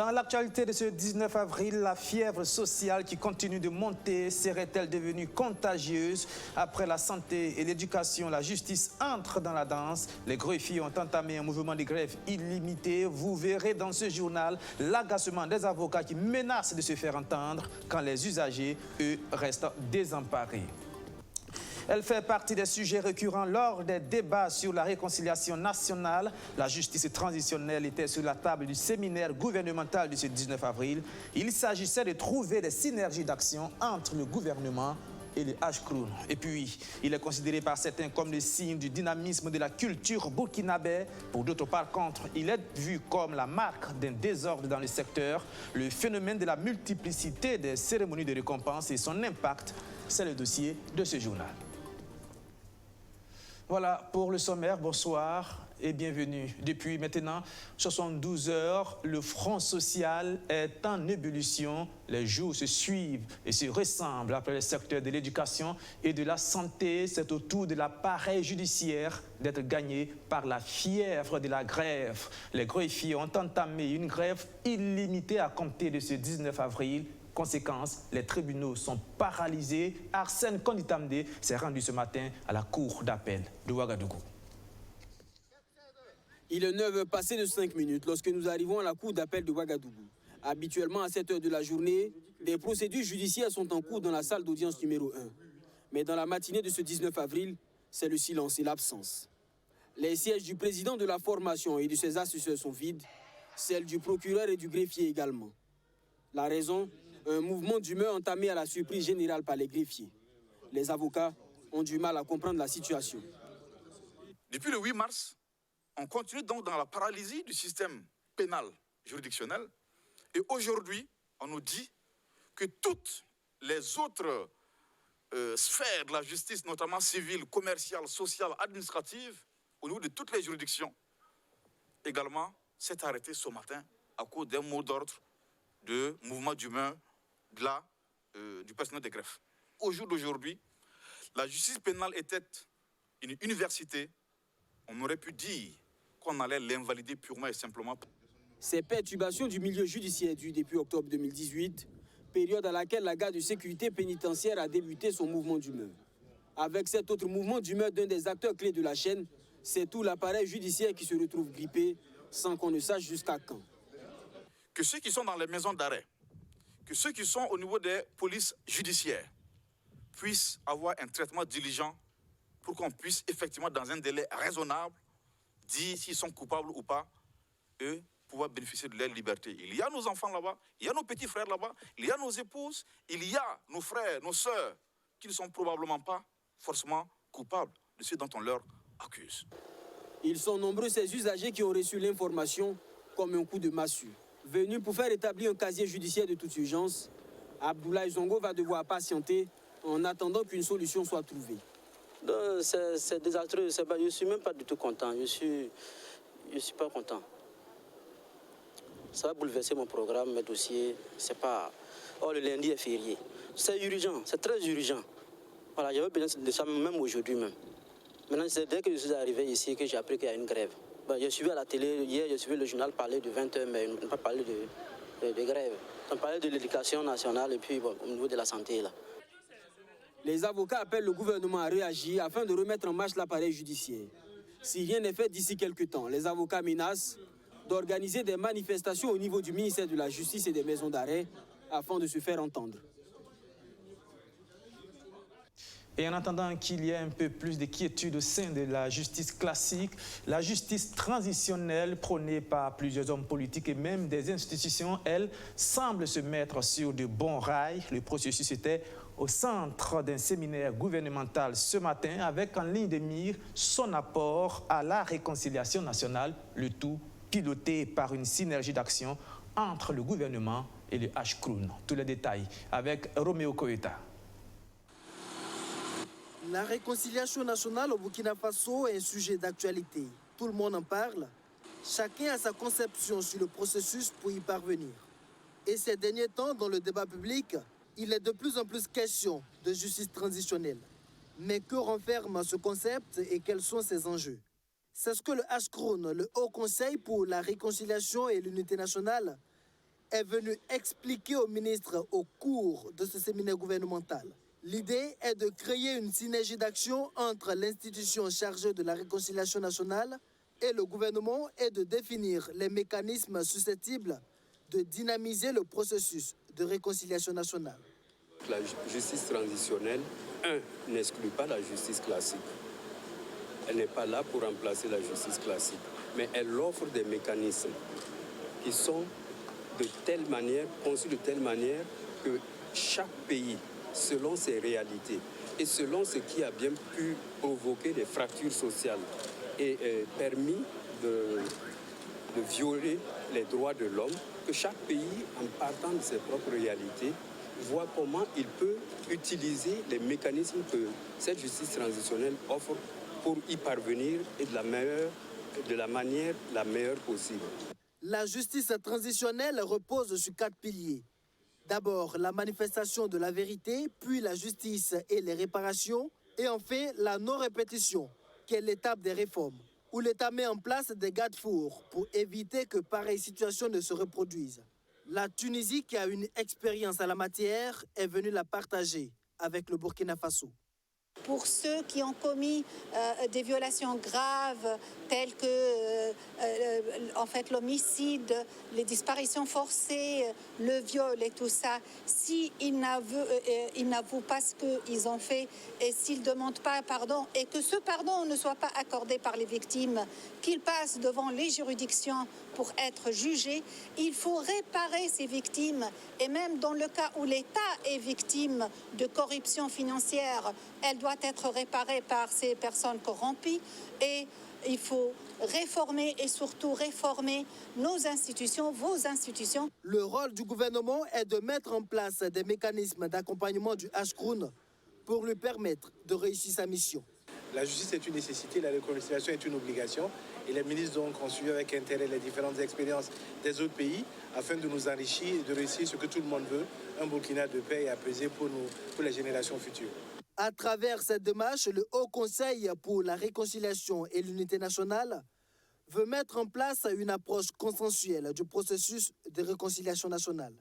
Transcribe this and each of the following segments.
Dans l'actualité de ce 19 avril, la fièvre sociale qui continue de monter serait-elle devenue contagieuse? Après la santé et l'éducation, la justice entre dans la danse. Les greffiers ont entamé un mouvement de grève illimité. Vous verrez dans ce journal l'agacement des avocats qui menacent de se faire entendre quand les usagers, eux, restent désemparés. Elle fait partie des sujets récurrents lors des débats sur la réconciliation nationale. La justice transitionnelle était sur la table du séminaire gouvernemental de ce 19 avril. Il s'agissait de trouver des synergies d'action entre le gouvernement et le Ashkroun. Et puis, il est considéré par certains comme le signe du dynamisme de la culture burkinabé. Pour d'autres, par contre, il est vu comme la marque d'un désordre dans le secteur. Le phénomène de la multiplicité des cérémonies de récompense et son impact, c'est le dossier de ce journal. Voilà pour le sommaire, bonsoir et bienvenue. Depuis maintenant 72 heures, le front social est en ébullition. Les jours se suivent et se ressemblent après le secteur de l'éducation et de la santé. C'est au tour de l'appareil judiciaire d'être gagné par la fièvre de la grève. Les greffiers ont entamé une grève illimitée à compter de ce 19 avril. Conséquence, les tribunaux sont paralysés. Arsène Konditamde s'est rendu ce matin à la cour d'appel de Ouagadougou. Il est 9h passé de 5 minutes lorsque nous arrivons à la cour d'appel de Ouagadougou. Habituellement, à cette heure de la journée, des procédures judiciaires sont en cours dans la salle d'audience numéro 1. Mais dans la matinée de ce 19 avril, c'est le silence et l'absence. Les sièges du président de la formation et de ses assesseurs sont vides, celles du procureur et du greffier également. La raison ? Un mouvement d'humeur entamé à la surprise générale par les greffiers. Les avocats ont du mal à comprendre la situation. Depuis le 8 mars, on continue donc dans la paralysie du système pénal juridictionnel. Et aujourd'hui, on nous dit que toutes les autres sphères de la justice, notamment civile, commerciale, sociale, administrative, au niveau de toutes les juridictions, également, s'est arrêtée ce matin à cause d'un mot d'ordre de mouvement d'humeur du personnel des greffes. Au jour d'aujourd'hui, la justice pénale était une université. On aurait pu dire qu'on allait l'invalider purement et simplement. Ces perturbations du milieu judiciaire dues depuis octobre 2018, période à laquelle la garde de sécurité pénitentiaire a débuté son mouvement d'humeur. Avec cet autre mouvement d'humeur d'un des acteurs clés de la chaîne, c'est tout l'appareil judiciaire qui se retrouve grippé sans qu'on ne sache jusqu'à quand. Que ceux qui sont dans les maisons d'arrêt, que ceux qui sont au niveau des polices judiciaires puissent avoir un traitement diligent pour qu'on puisse effectivement, dans un délai raisonnable, dire s'ils sont coupables ou pas, et pouvoir bénéficier de leur liberté. Il y a nos enfants là-bas, il y a nos petits frères là-bas, il y a nos épouses, il y a nos frères, nos sœurs, qui ne sont probablement pas forcément coupables de ce dont on leur accuse. Ils sont nombreux ces usagers qui ont reçu l'information comme un coup de massue. Venu pour faire établir un casier judiciaire de toute urgence, Abdoulaye Zongo va devoir patienter en attendant qu'une solution soit trouvée. C'est désastreux, je ne suis même pas du tout content, je suis pas content. Ça va bouleverser mon programme, mes dossiers, c'est pas... Oh, le lundi est férié. C'est urgent, c'est très urgent. Voilà, j'avais besoin de ça même aujourd'hui même. Maintenant, c'est dès que je suis arrivé ici que j'ai appris qu'il y a une grève. Je suivi à la télé, hier, je suivi le journal parler de 20h, mais ils n'ont pas parlé de grève. Ils ont parlé de l'éducation nationale et puis au niveau de la santé. Là. Les avocats appellent le gouvernement à réagir afin de remettre en marche l'appareil judiciaire. Si rien n'est fait d'ici quelques temps, les avocats menacent d'organiser des manifestations au niveau du ministère de la Justice et des maisons d'arrêt afin de se faire entendre. Et en attendant qu'il y ait un peu plus de quiétude au sein de la justice classique, la justice transitionnelle prônée par plusieurs hommes politiques et même des institutions, elle, semble se mettre sur de bons rails. Le processus était au centre d'un séminaire gouvernemental ce matin avec en ligne de mire son apport à la réconciliation nationale, le tout piloté par une synergie d'action entre le gouvernement et le Ashkroun. Tous les détails avec Roméo Koeta. La réconciliation nationale au Burkina Faso est un sujet d'actualité. Tout le monde en parle. Chacun a sa conception sur le processus pour y parvenir. Et ces derniers temps, dans le débat public, il est de plus en plus question de justice transitionnelle. Mais que renferme ce concept et quels sont ses enjeux? C'est ce que le Ashkroun, le Haut Conseil pour la réconciliation et l'unité nationale, est venu expliquer au ministre au cours de ce séminaire gouvernemental. L'idée est de créer une synergie d'action entre l'institution chargée de la réconciliation nationale et le gouvernement et de définir les mécanismes susceptibles de dynamiser le processus de réconciliation nationale. La justice transitionnelle, n'exclut pas la justice classique. Elle n'est pas là pour remplacer la justice classique, mais elle offre des mécanismes qui sont conçus de telle manière que chaque pays, selon ses réalités et selon ce qui a bien pu provoquer des fractures sociales et permis de violer les droits de l'homme, que chaque pays, en partant de ses propres réalités, voit comment il peut utiliser les mécanismes que cette justice transitionnelle offre pour y parvenir et de la manière la meilleure possible. La justice transitionnelle repose sur 4 piliers. D'abord, la manifestation de la vérité, puis la justice et les réparations, et enfin la non-répétition, qui est l'étape des réformes, où l'État met en place des garde-fous pour éviter que pareille situation ne se reproduise. La Tunisie, qui a une expérience en la matière, est venue la partager avec le Burkina Faso. Pour ceux qui ont commis des violations graves telles que l'homicide, les disparitions forcées, le viol et tout ça, s'ils n'avouent pas ce qu'ils ont fait et s'ils ne demandent pas pardon et que ce pardon ne soit pas accordé par les victimes, qu'ils passent devant les juridictions pour être jugés, il faut réparer ces victimes. Et même dans le cas où l'État est victime de corruption financière, elle doit être réparée par ces personnes corrompues et il faut réformer et surtout réformer nos institutions, vos institutions. Le rôle du gouvernement est de mettre en place des mécanismes d'accompagnement du Ashkroun pour lui permettre de réussir sa mission. La justice est une nécessité, la réconciliation est une obligation et les ministres donc ont suivi avec intérêt les différentes expériences des autres pays afin de nous enrichir et de réussir ce que tout le monde veut, un Burkina de paix et apaisé pour les générations futures. À travers cette démarche, le Haut Conseil pour la réconciliation et l'unité nationale veut mettre en place une approche consensuelle du processus de réconciliation nationale.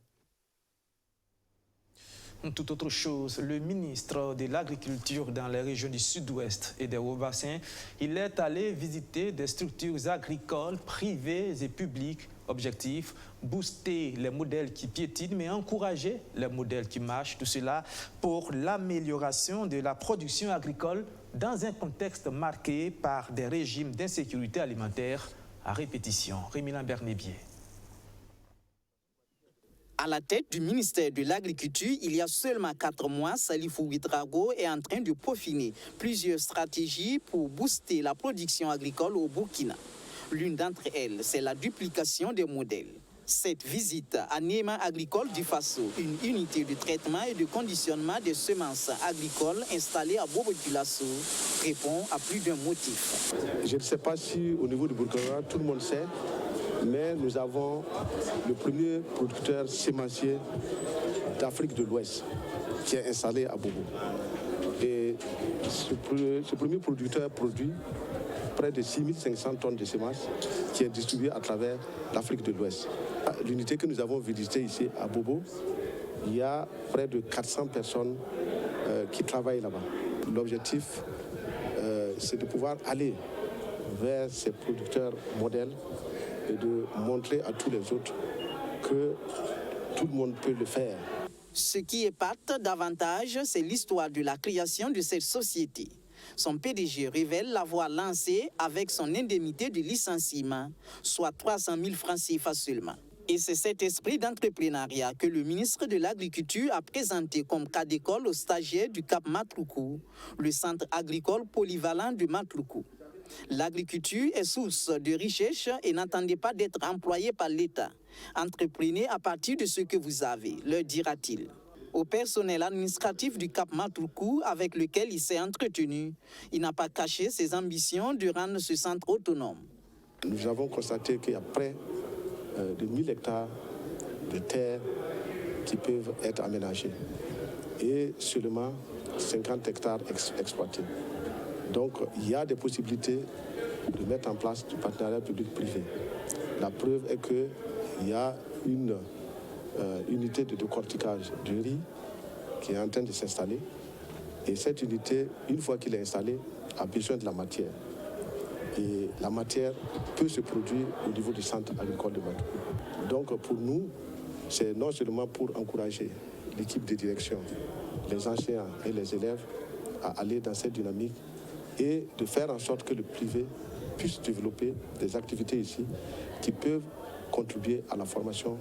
Tout autre chose, le ministre de l'Agriculture dans les régions du Sud-Ouest et des Hauts-Bassins, il est allé visiter des structures agricoles privées et publiques. Objectif, booster les modèles qui piétinent, mais encourager les modèles qui marchent. Tout cela pour l'amélioration de la production agricole dans un contexte marqué par des régimes d'insécurité alimentaire à répétition. Rémi Lambert-Nébier. À la tête du ministère de l'Agriculture, il y a seulement 4 mois, Salifou Ouedraogo est en train de peaufiner plusieurs stratégies pour booster la production agricole au Burkina. L'une d'entre elles, c'est la duplication des modèles. Cette visite à Néma Agricole du Faso, une unité de traitement et de conditionnement des semences agricoles installée à Bobo-Dioulasso, répond à plus d'un motif. Je ne sais pas si au niveau du Burkina, tout le monde sait, mais nous avons le premier producteur sémencier d'Afrique de l'Ouest qui est installé à Bobo. Et ce premier producteur produit près de 6500 tonnes de semences qui est distribuée à travers l'Afrique de l'Ouest. L'unité que nous avons visitée ici à Bobo, il y a près de 400 personnes qui travaillent là-bas. L'objectif, c'est de pouvoir aller vers ces producteurs modèles et de montrer à tous les autres que tout le monde peut le faire. Ce qui épate davantage, c'est l'histoire de la création de cette société. Son PDG révèle l'avoir lancée avec son indemnité de licenciement, soit 300 000 francs CFA seulement. Et c'est cet esprit d'entrepreneuriat que le ministre de l'Agriculture a présenté comme cas d'école aux stagiaires du Cap Matloukou, le centre agricole polyvalent de Matloukou. L'agriculture est source de richesse et n'attendez pas d'être employé par l'État. Entreprenez à partir de ce que vous avez, leur dira-t-il. Au personnel administratif du Cap Matloukou avec lequel il s'est entretenu, il n'a pas caché ses ambitions de rendre ce centre autonome. Nous avons constaté qu'il y a près de 1000 hectares de terres qui peuvent être aménagés et seulement 50 hectares exploités. Donc il y a des possibilités de mettre en place du partenariat public-privé. La preuve est qu'il y a une unité de décortiquage du riz qui est en train de s'installer. Et cette unité, une fois qu'il est installé, a besoin de la matière. Et la matière peut se produire au niveau du centre agricole de Wagadougou. Donc pour nous, c'est non seulement pour encourager l'équipe de direction, les enseignants et les élèves à aller dans cette dynamique et de faire en sorte que le privé puisse développer des activités ici qui peuvent contribuer à la formation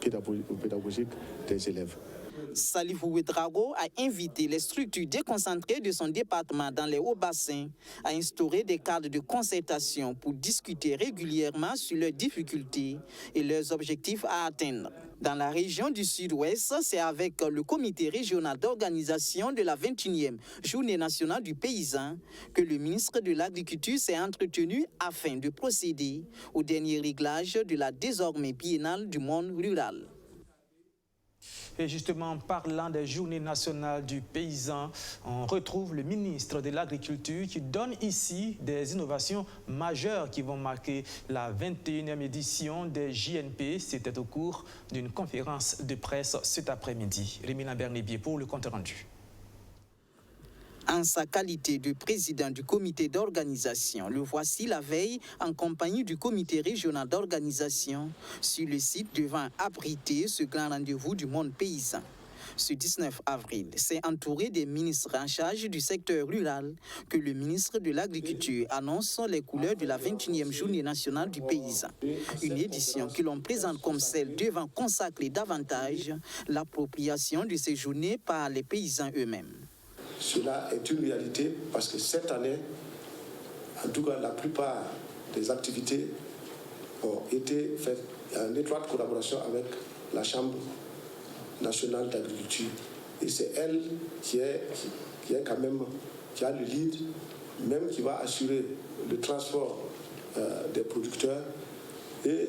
pédagogique des élèves. Salif Ouedraogo a invité les structures déconcentrées de son département dans les hauts-bassins à instaurer des cadres de concertation pour discuter régulièrement sur leurs difficultés et leurs objectifs à atteindre. Dans la région du Sud-Ouest, c'est avec le comité régional d'organisation de la 21e Journée nationale du paysan que le ministre de l'Agriculture s'est entretenu afin de procéder au dernier réglage de la désormais biennale du monde rural. Et justement, parlant des journées nationales du paysan, on retrouve le ministre de l'Agriculture qui donne ici des innovations majeures qui vont marquer la 21e édition des JNP. C'était au cours d'une conférence de presse cet après-midi. Rémi Bernibier pour le compte rendu. En sa qualité de président du comité d'organisation, le voici la veille en compagnie du comité régional d'organisation sur le site devant abriter ce grand rendez-vous du monde paysan. Ce 19 avril, c'est entouré des ministres en charge du secteur rural que le ministre de l'Agriculture annonce les couleurs de la 21e Journée nationale du paysan. Une édition que l'on présente comme celle devant consacrer davantage l'appropriation de ces journées par les paysans eux-mêmes. Cela est une réalité parce que cette année, en tout cas la plupart des activités ont été faites en étroite collaboration avec la Chambre nationale d'agriculture. Et c'est elle qui est quand même, qui a le lead, même qui va assurer le transport des producteurs et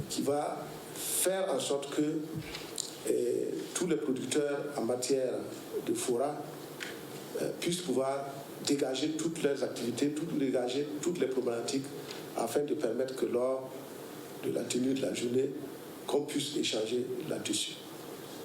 qui va faire en sorte que tous les producteurs en matière de fourrage puissent pouvoir dégager toutes leurs activités, dégager toutes les problématiques afin de permettre que lors de la tenue de la journée, qu'on puisse échanger là-dessus.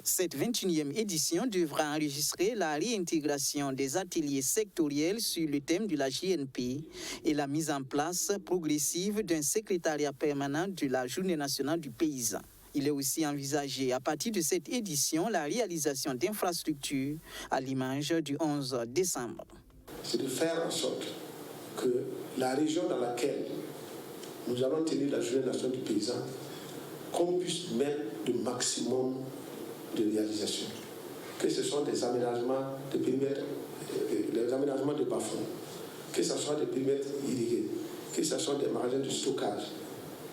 Cette 21e édition devra enregistrer la réintégration des ateliers sectoriels sur le thème de la JNP et la mise en place progressive d'un secrétariat permanent de la Journée nationale du paysan. Il est aussi envisagé à partir de cette édition la réalisation d'infrastructures à l'image du 11 décembre. C'est de faire en sorte que la région dans laquelle nous allons tenir la Journée nationale du paysan, qu'on puisse mettre le maximum de réalisation. Que ce soit des aménagements de périmètres, des aménagements de bas-fonds, que ce soit des périmètres irrigués, que ce soit des magasins de stockage.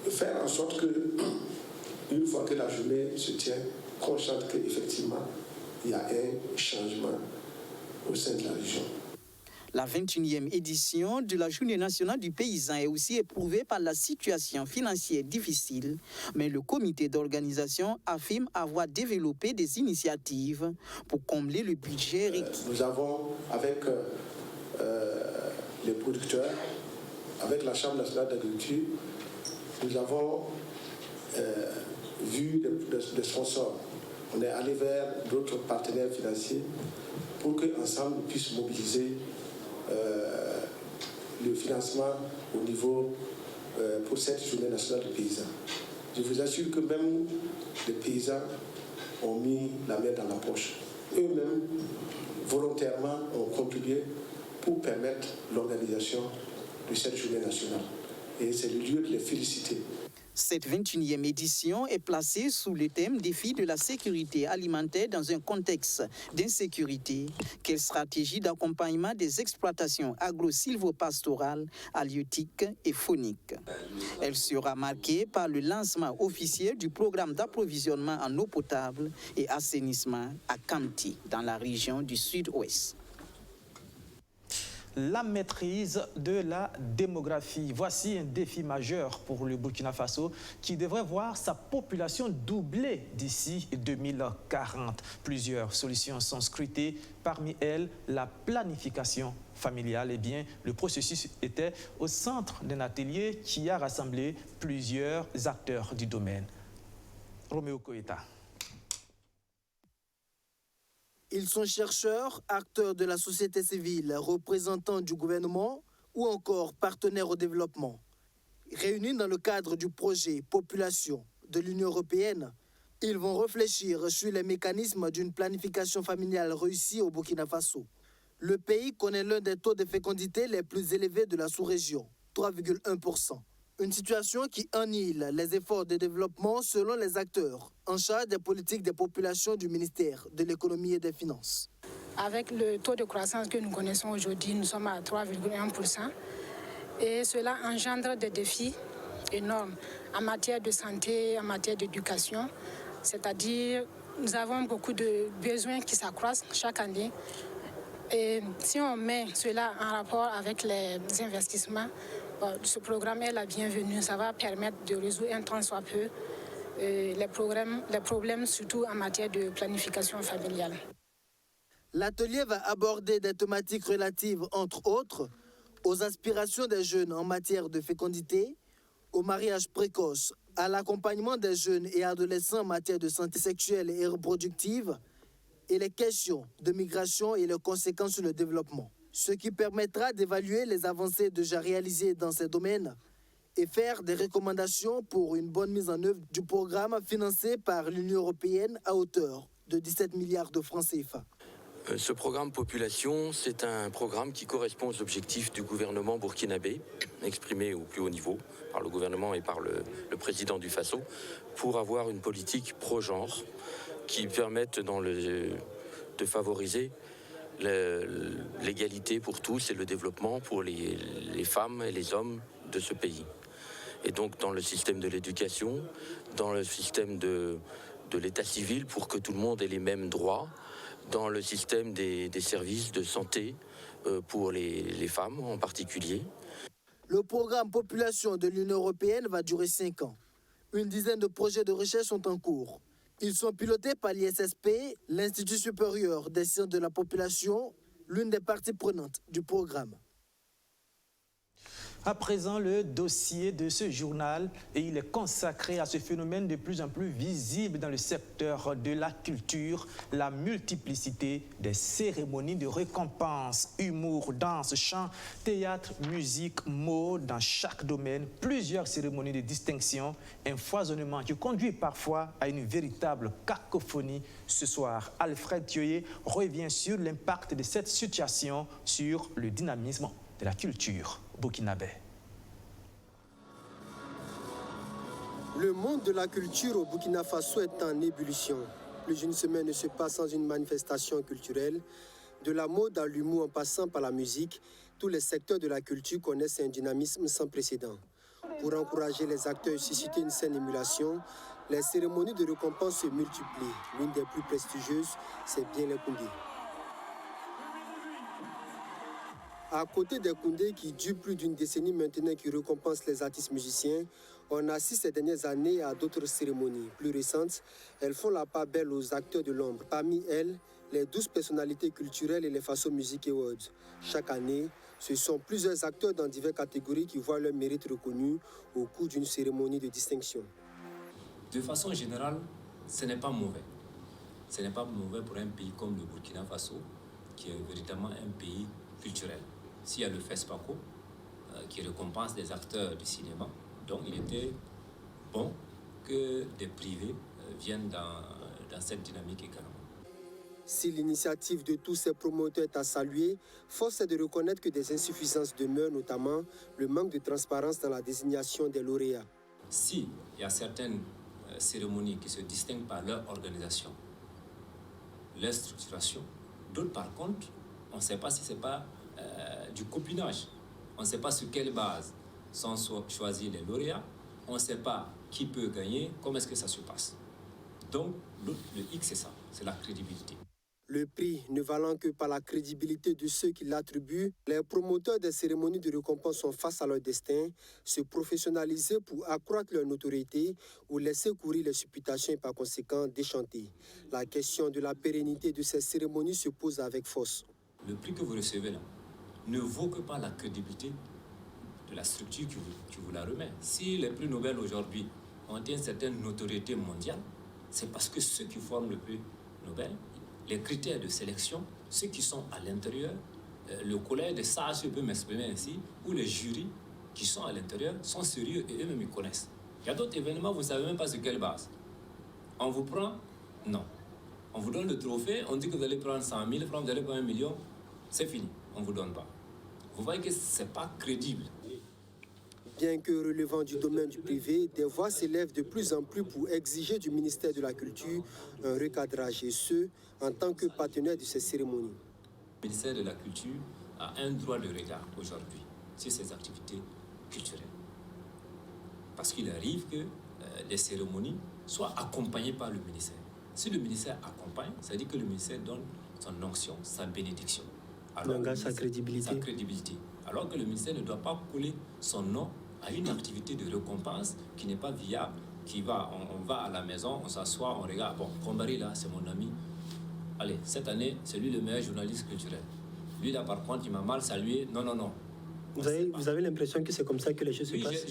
De faire en sorte que une fois que la journée se tient, qu'on chante qu'effectivement, il y a un changement au sein de la région. La 21e édition de la Journée nationale du paysan est aussi éprouvée par la situation financière difficile, mais le comité d'organisation affirme avoir développé des initiatives pour combler le budget requis. Nous avons, avec les producteurs, avec la Chambre nationale d'agriculture, nous avons vu des sponsors. On est allé vers d'autres partenaires financiers pour qu'ensemble nous puissions mobiliser le financement au niveau pour cette journée nationale du paysan. Je vous assure que même les paysans ont mis la main dans la poche. Eux-mêmes, volontairement, ont contribué pour permettre l'organisation de cette journée nationale. Et c'est le lieu de les féliciter. Cette 21e édition est placée sous le thème défi de la sécurité alimentaire dans un contexte d'insécurité. Quelle stratégie d'accompagnement des exploitations agro-silvopastorales, halieutiques et fauniques? Elle sera marquée par le lancement officiel du programme d'approvisionnement en eau potable et assainissement à Kamti, dans la région du Sud-Ouest. La maîtrise de la démographie. Voici un défi majeur pour le Burkina Faso qui devrait voir sa population doubler d'ici 2040. Plusieurs solutions sont scrutées, parmi elles la planification familiale. Eh bien, le processus était au centre d'un atelier qui a rassemblé plusieurs acteurs du domaine. Roméo Koïta. Ils sont chercheurs, acteurs de la société civile, représentants du gouvernement ou encore partenaires au développement. Réunis dans le cadre du projet Population de l'Union européenne, ils vont réfléchir sur les mécanismes d'une planification familiale réussie au Burkina Faso. Le pays connaît l'un des taux de fécondité les plus élevés de la sous-région, 3,1%. Une situation qui annihile les efforts de développement selon les acteurs en charge des politiques des populations du ministère de l'économie et des finances. Avec le taux de croissance que nous connaissons aujourd'hui, nous sommes à 3,1%. Et cela engendre des défis énormes en matière de santé, en matière d'éducation. C'est-à-dire, nous avons beaucoup de besoins qui s'accroissent chaque année. Et si on met cela en rapport avec les investissements, ce programme est la bienvenue. Ça va permettre de résoudre un tant soit peu les problèmes, surtout en matière de planification familiale. L'atelier va aborder des thématiques relatives, entre autres, aux aspirations des jeunes en matière de fécondité, au mariage précoce, à l'accompagnement des jeunes et adolescents en matière de santé sexuelle et reproductive, et les questions de migration et leurs conséquences sur le développement, ce qui permettra d'évaluer les avancées déjà réalisées dans ces domaines et faire des recommandations pour une bonne mise en œuvre du programme financé par l'Union européenne à hauteur de 17 milliards de francs CFA. Ce programme Population, c'est un programme qui correspond aux objectifs du gouvernement burkinabé, exprimés au plus haut niveau par le gouvernement et par le président du Faso, pour avoir une politique pro-genre qui permette de favoriser l'égalité pour tous et le développement pour les femmes et les hommes de ce pays. Et donc dans le système de l'éducation, dans le système de l'état civil pour que tout le monde ait les mêmes droits, dans le système des services de santé pour les femmes en particulier. Le programme Population de l'Union européenne va durer 5 ans. Une dizaine de projets de recherche sont en cours. Ils sont pilotés par l'ISSP, l'Institut supérieur des sciences de la population, l'une des parties prenantes du programme. À présent, le dossier de ce journal, et il est consacré à ce phénomène de plus en plus visible dans le secteur de la culture, la multiplicité des cérémonies de récompense, humour, danse, chant, théâtre, musique, mots, dans chaque domaine, plusieurs cérémonies de distinction, un foisonnement qui conduit parfois à une véritable cacophonie. Ce soir, Alfred Thioye revient sur l'impact de cette situation sur le dynamisme de la culture burkinabé. Le monde de la culture au Burkina Faso est en ébullition. Plus d'une semaine ne se passe sans une manifestation culturelle. De la mode à l'humour en passant par la musique, tous les secteurs de la culture connaissent un dynamisme sans précédent. Pour encourager les acteurs et susciter une saine émulation, les cérémonies de récompense se multiplient. L'une des plus prestigieuses, c'est bien les Koundé. À côté des Koundé qui durent plus d'une décennie maintenant et qui récompensent les artistes musiciens, on assiste ces dernières années à d'autres cérémonies. Plus récentes, elles font la part belle aux acteurs de l'ombre. Parmi elles, les 12 personnalités culturelles et les Faso Music Awards. Chaque année, ce sont plusieurs acteurs dans diverses catégories qui voient leur mérite reconnu au cours d'une cérémonie de distinction. De façon générale, ce n'est pas mauvais. Ce n'est pas mauvais pour un pays comme le Burkina Faso, qui est véritablement un pays culturel. S'il y a le FESPACO, qui récompense des acteurs du cinéma, donc il était bon que des privés viennent dans cette dynamique également. Si l'initiative de tous ces promoteurs est à saluer, force est de reconnaître que des insuffisances demeurent, notamment le manque de transparence dans la désignation des lauréats. Si il y a certaines cérémonies qui se distinguent par leur organisation, leur structuration, d'autres par contre, on ne sait pas si ce n'est pas du copinage. On ne sait pas sur quelle base sont choisis les lauréats. On ne sait pas qui peut gagner, comment est-ce que ça se passe. Donc, le X, c'est ça, c'est la crédibilité. Le prix ne valant que par la crédibilité de ceux qui l'attribuent, les promoteurs des cérémonies de récompense sont face à leur destin, se professionnaliser pour accroître leur notoriété ou laisser courir les supputations et par conséquent déchanter. La question de la pérennité de ces cérémonies se pose avec force. Le prix que vous recevez là ne vaut que par la crédibilité de la structure qui vous la remet. Si les prix Nobel aujourd'hui ont une certaine notoriété mondiale, c'est parce que ceux qui forment le prix Nobel, les critères de sélection, ceux qui sont à l'intérieur, le collège des sages, je peux m'exprimer ainsi, ou les jurys qui sont à l'intérieur sont sérieux et eux-mêmes ils connaissent. Il y a d'autres événements, vous ne savez même pas sur quelle base. On vous prend? Non. On vous donne le trophée, on dit que vous allez prendre 100 000 francs, vous allez prendre 1 million, c'est fini, on ne vous donne pas. Vous voyez que ce n'est pas crédible. Bien que relevant du domaine du privé, des voix s'élèvent de plus en plus pour exiger du ministère de la Culture un recadrage, et ce, en tant que partenaire de ces cérémonies. Le ministère de la Culture a un droit de regard aujourd'hui sur ces activités culturelles. Parce qu'il arrive que les cérémonies soient accompagnées par le ministère. Si le ministère accompagne, ça veut dire que le ministère donne son onction, sa bénédiction. Alors, sa crédibilité. Sa crédibilité. Alors que le ministère ne doit pas coller son nom à une activité de récompense qui n'est pas viable, on va à la maison, on s'assoit, on regarde, bon, Kombari là, c'est mon ami. Allez, cette année, c'est lui le meilleur journaliste culturel. Lui là, par contre, il m'a mal salué. Non. Vous avez l'impression que c'est comme ça que les choses se passent?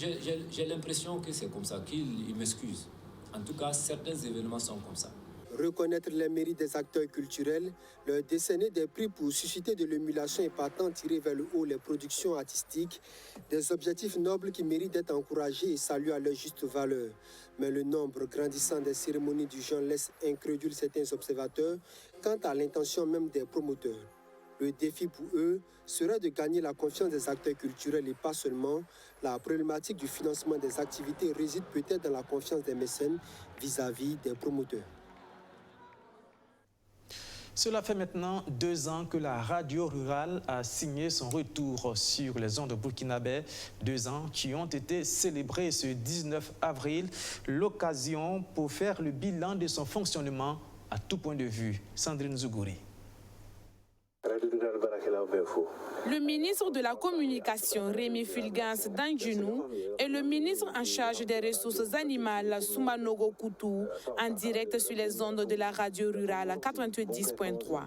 J'ai l'impression que c'est comme ça, qu'il m'excuse. En tout cas, certains événements sont comme ça. Reconnaître les mérites des acteurs culturels, leur décerner des prix pour susciter de l'émulation et partant tirer vers le haut les productions artistiques, des objectifs nobles qui méritent d'être encouragés et salués à leur juste valeur. Mais le nombre grandissant des cérémonies du genre laisse incrédules certains observateurs quant à l'intention même des promoteurs. Le défi pour eux serait de gagner la confiance des acteurs culturels et pas seulement. La problématique du financement des activités réside peut-être dans la confiance des mécènes vis-à-vis des promoteurs. Cela fait maintenant 2 ans que la radio rurale a signé son retour sur les ondes burkinabè. 2 ans qui ont été célébrés ce 19 avril. L'occasion pour faire le bilan de son fonctionnement à tout point de vue. Sandrine Zougouri. Le ministre de la Communication, Rémi Fulgence Danjunou, et le ministre en charge des ressources animales, Soumanogo Koutou, en direct sur les ondes de la radio rurale 90.3.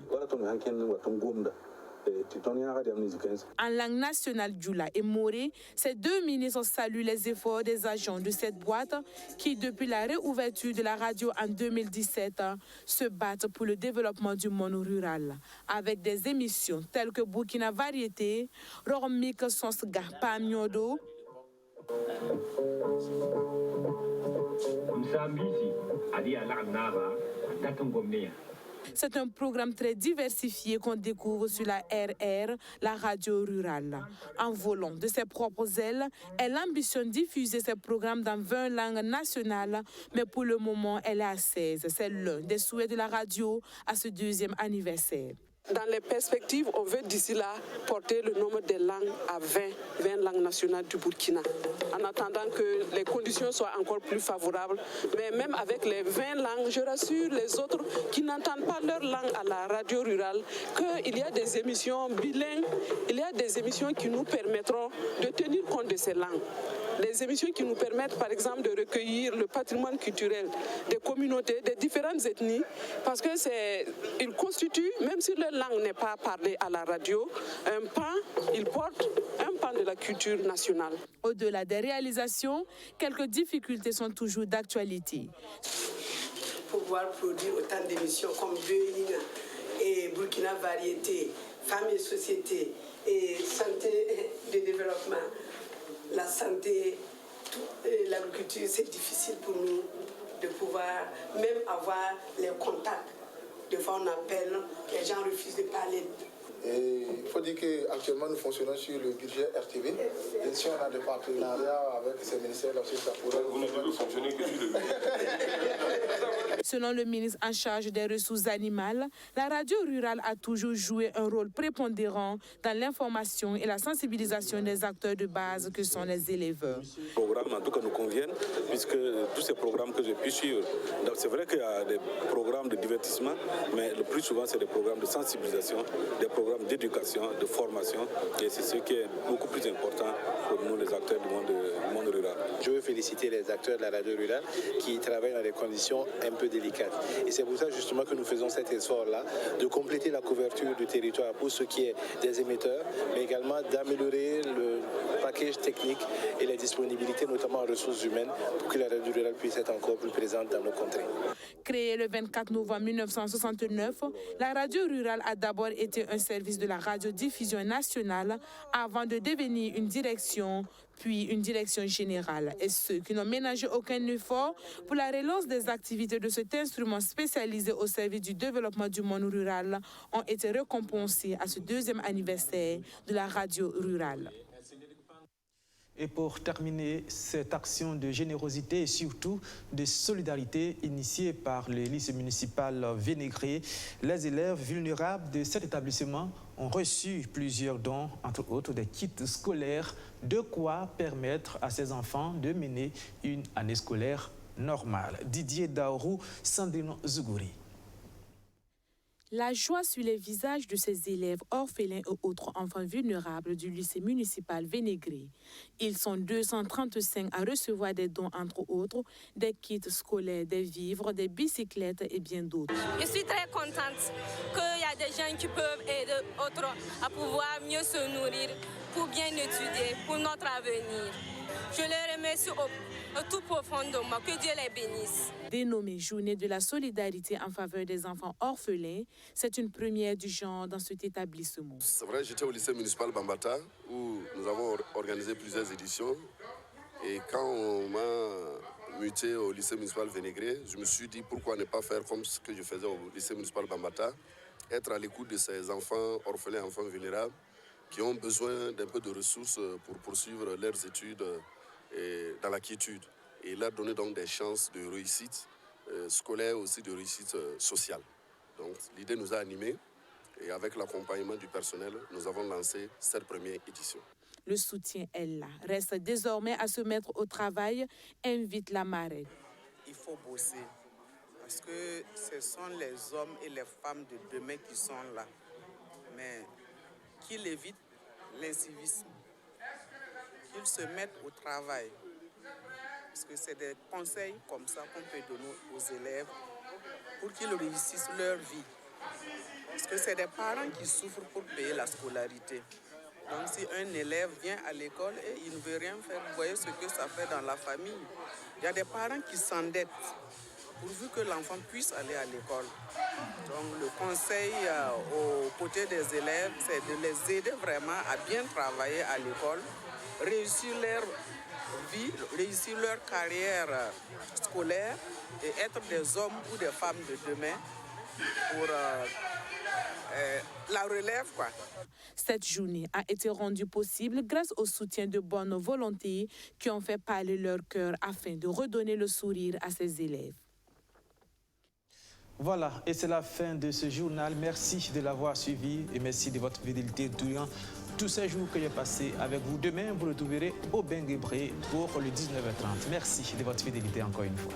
En langue nationale djoula et moré, ces 2 ministres saluent les efforts des agents de cette boîte qui, depuis la réouverture de la radio en 2017, se battent pour le développement du monde rural, avec des émissions telles que Burkina Variété, Rormik Sonsga Pamiodo, C'est un programme très diversifié qu'on découvre sur la RR, la radio rurale. En volant de ses propres ailes, elle ambitionne diffuser ses programmes dans 20 langues nationales, mais pour le moment, elle est à 16. C'est l'un des souhaits de la radio à ce 2e anniversaire. Dans les perspectives, on veut d'ici là porter le nombre de langues à 20 langues nationales du Burkina, en attendant que les conditions soient encore plus favorables. Mais même avec les 20 langues, je rassure les autres qui n'entendent pas leur langue à la radio rurale qu'il y a des émissions bilingues, il y a des émissions qui nous permettront de tenir compte de ces langues. Des émissions qui nous permettent, par exemple, de recueillir le patrimoine culturel des communautés, des différentes ethnies, parce que ils constituent, même si leur langue n'est pas parlée à la radio, ils portent un pan de la culture nationale. Au-delà des réalisations, quelques difficultés sont toujours d'actualité. Pouvoir produire autant d'émissions comme Being et Burkina Variété, Femmes et Société et Santé de développement. La santé, l'agriculture, c'est difficile pour nous de pouvoir même avoir les contacts. Des fois, on appelle, les gens refusent de parler. Et il faut dire qu'actuellement, nous fonctionnons sur le budget RTV. Et si on a des partenariats avec ces ministères-là aussi, ça pourrait... Vous n'avez pas fonctionner que sur le budget. Selon le ministre en charge des ressources animales, la radio rurale a toujours joué un rôle prépondérant dans l'information et la sensibilisation des acteurs de base que sont les éleveurs. Les programmes, en tout cas, nous conviennent, puisque tous ces programmes que j'ai pu suivre, c'est vrai qu'il y a des programmes de divertissement, mais le plus souvent, c'est des programmes de sensibilisation, des programmes programme d'éducation, de formation, et c'est ce qui est beaucoup plus important pour nous, les acteurs du monde rural. Je veux féliciter les acteurs de la radio rurale qui travaillent dans des conditions un peu délicates. Et c'est pour ça justement que nous faisons cet effort-là, de compléter la couverture du territoire pour ce qui est des émetteurs, mais également d'améliorer le package technique et les disponibilités, notamment en ressources humaines, pour que la radio rurale puisse être encore plus présente dans nos contrées. Créée le 24 novembre 1969, la radio rurale a d'abord été un service de la radiodiffusion nationale avant de devenir une direction, puis une direction générale. Et ceux qui n'ont ménagé aucun effort pour la relance des activités de cet instrument spécialisé au service du développement du monde rural ont été récompensés à ce 2e anniversaire de la radio rurale. Et pour terminer, cette action de générosité et surtout de solidarité initiée par le lycée municipal Vénégré, les élèves vulnérables de cet établissement ont reçu plusieurs dons, entre autres des kits scolaires, de quoi permettre à ces enfants de mener une année scolaire normale. Didier Daourou, Sandrine Zougouri. La joie sur les visages de ces élèves orphelins et autres enfants vulnérables du lycée municipal Vénégré. Ils sont 235 à recevoir des dons, entre autres, des kits scolaires, des vivres, des bicyclettes et bien d'autres. Je suis très contente qu'il y a des gens qui peuvent aider autres à pouvoir mieux se nourrir, pour bien étudier, pour notre avenir. Je les remercie au tout profond de moi. Que Dieu les bénisse. Dénommée Journée de la solidarité en faveur des enfants orphelins, c'est une première du genre dans cet établissement. C'est vrai, j'étais au lycée municipal Bambata où nous avons organisé plusieurs éditions. Et quand on m'a muté au lycée municipal Vénégré, je me suis dit pourquoi ne pas faire comme ce que je faisais au lycée municipal Bambata, être à l'écoute de ces enfants orphelins, enfants vulnérables, qui ont besoin d'un peu de ressources pour poursuivre leurs études dans la quiétude et leur donner donc des chances de réussite scolaire, aussi de réussite sociale. Donc l'idée nous a animés et avec l'accompagnement du personnel, nous avons lancé cette première édition. Le soutien est là. Reste désormais à se mettre au travail, invite la marraine. Il faut bosser parce que ce sont les hommes et les femmes de demain qui sont là. Mais qu'ils évitent l'incivisme, qu'ils se mettent au travail. Parce que c'est des conseils comme ça qu'on peut donner aux élèves pour qu'ils réussissent leur vie. Parce que c'est des parents qui souffrent pour payer la scolarité. Donc si un élève vient à l'école et il ne veut rien faire, vous voyez ce que ça fait dans la famille. Il y a des parents qui s'endettent pourvu que l'enfant puisse aller à l'école. Donc le conseil aux côtés des élèves, c'est de les aider vraiment à bien travailler à l'école, réussir leur vie, réussir leur carrière scolaire et être des hommes ou des femmes de demain pour la relève, quoi. Cette journée a été rendue possible grâce au soutien de bonnes volontés qui ont fait parler leur cœur afin de redonner le sourire à ces élèves. Voilà, et c'est la fin de ce journal. Merci de l'avoir suivi et merci de votre fidélité durant tous ces jours que j'ai passés avec vous. Demain, vous le trouverez au Benguebré pour le 19h30. Merci de votre fidélité encore une fois.